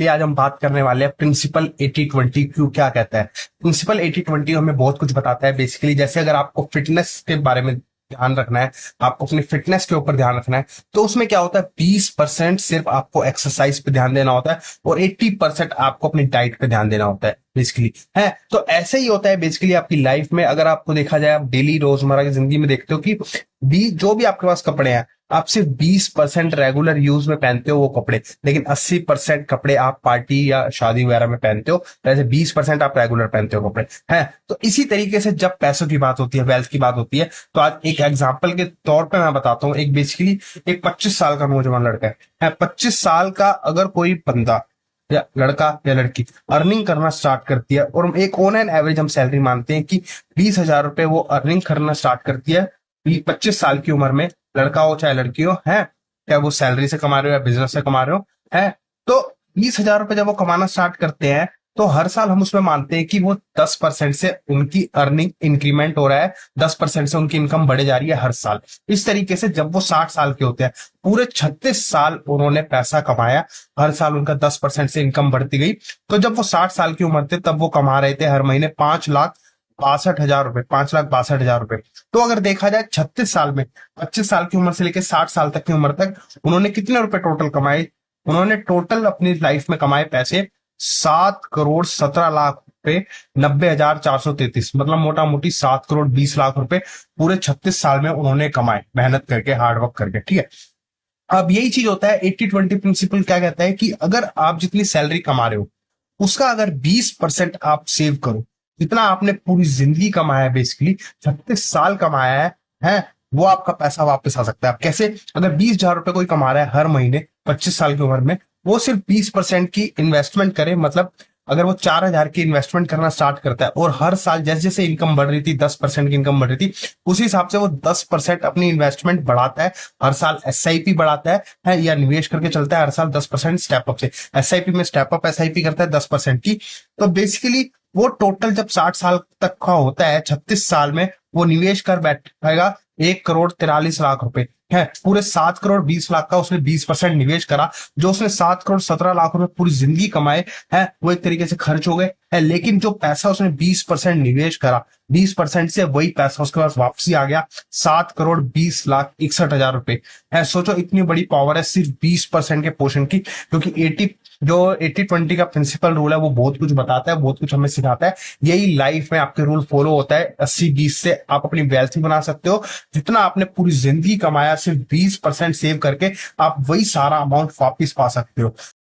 लिए आज हम बात करने वाले हैं प्रिंसिपल 80-20 क्यों क्या कहता है। प्रिंसिपल 80-20 हमें बहुत कुछ बताता है। बेसिकली जैसे अगर आपको फिटनेस के बारे में ध्यान रखना है, आपको अपनी फिटनेस के ऊपर ध्यान रखना है, तो उसमें क्या होता है 20% सिर्फ आपको एक्सरसाइज पे ध्यान देना होता है और 80% आपको अपनी डाइट पे ध्यान देना होता है बेसिकली है। तो ऐसे ही होता है बेसिकली आपकी लाइफ में। अगर आपको देखा जाए, आप डेली रोजमर्रा की जिंदगी में देखते हो कि जो भी आपके पास कपड़े हैं, आप सिर्फ 20% रेगुलर यूज में पहनते हो वो कपड़े, लेकिन 80% कपड़े आप पार्टी या शादी वगैरह में पहनते हो। वैसे 20% आप रेगुलर पहनते हो कपड़े हैं। तो इसी तरीके से जब पैसों की बात होती है, वेल्थ की बात होती है, तो आज एक एग्जांपल के तौर पे मैं बताता हूँ। एक बेसिकली एक 25 साल का नौजवान लड़का है 25 साल का। अगर कोई बंदा या लड़का या लड़की अर्निंग करना स्टार्ट करती है, और एक ऑन एन एवरेज हम सैलरी मानते हैं कि 20,000 रुपए वो अर्निंग करना स्टार्ट करती है 25 साल की उम्र में, लड़का हो चाहे लड़की हो, है क्या वो सैलरी से कमा रहे हो या बिजनेस से कमा रहे हो, है। तो 20,000 रुपए जब वो कमाना स्टार्ट करते हैं, तो हर साल हम उसमें मानते हैं कि वो 10% से उनकी अर्निंग इंक्रीमेंट हो रहा है, 10% से उनकी इनकम बढ़े जा रही है हर साल। इस तरीके से जब वो 60 साल के होते हैं, पूरे 36 साल उन्होंने पैसा कमाया, हर साल उनका 10% से इनकम बढ़ती गई। तो जब वो 60 साल की उम्र थे, तब वो कमा रहे थे हर महीने 5,62,000 रुपए, 5,62,000 रुपए। तो अगर देखा जाए 36 साल में, 25 साल की उम्र से लेकर 60 साल तक की उम्र तक उन्होंने कितने रुपए टोटल कमाए? उन्होंने टोटल अपनी लाइफ में कमाए पैसे 7,17,00,000 रुपए, 90,433, मतलब मोटा मोटी 7,20,00,000 रुपए पूरे 36 साल में उन्होंने कमाए, मेहनत करके, हार्डवर्क करके। ठीक है। अब यही चीज होता है 80-20 प्रिंसिपल। क्या कहता है कि अगर आप जितनी सैलरी कमा रहे हो, उसका अगर 20% आप सेव करो, जितना आपने पूरी जिंदगी कमाया है, बेसिकली 36 साल कमाया है, वो आपका पैसा वापस आ सकता है। अब कैसे? अगर 20,000 रुपए कोई कमा रहा है हर महीने 25 साल की उम्र में, वो सिर्फ 20% की इन्वेस्टमेंट करे, मतलब अगर वो 4,000 की इन्वेस्टमेंट करना स्टार्ट करता है, और हर साल जैसे जैसे इनकम बढ़ रही थी, 10% की इनकम बढ़ रही थी, उसी हिसाब से वो 10% अपनी इन्वेस्टमेंट बढ़ाता है, हर साल एसआईपी बढ़ाता है या निवेश करके चलता है, हर साल 10% स्टेप अप से। एसआईपी में स्टेप अप एसआईपी करता है 10% की। तो बेसिकली वो टोटल जब 60 साल तक का होता है, 36 साल में वो निवेश कर बैठेगा 1,43,00,000 रुपए, है। पूरे 7,20,00,000 का उसने 20% निवेश करा। जो उसने 7,17,00,000 रुपए पूरी जिंदगी कमाए हैं, वो एक तरीके से खर्च हो गए है। लेकिन जो पैसा उसने 20% निवेश करा, 20% से वही पैसा उसके पास वापसी आ गया 7,20,61,000 रुपए, है। सोचो इतनी बड़ी पावर है सिर्फ 20% के पोर्शन की। क्योंकि 80-20 का प्रिंसिपल रूल है, वो बहुत कुछ बताता है, बहुत कुछ हमें सिखाता है। यही लाइफ में आपके रूल फॉलो होता है। 80-20 से आप अपनी वेल्थ ही बना सकते हो। जितना आपने पूरी जिंदगी कमाया, सिर्फ 20% सेव करके आप वही सारा अमाउंट वापिस पा सकते हो।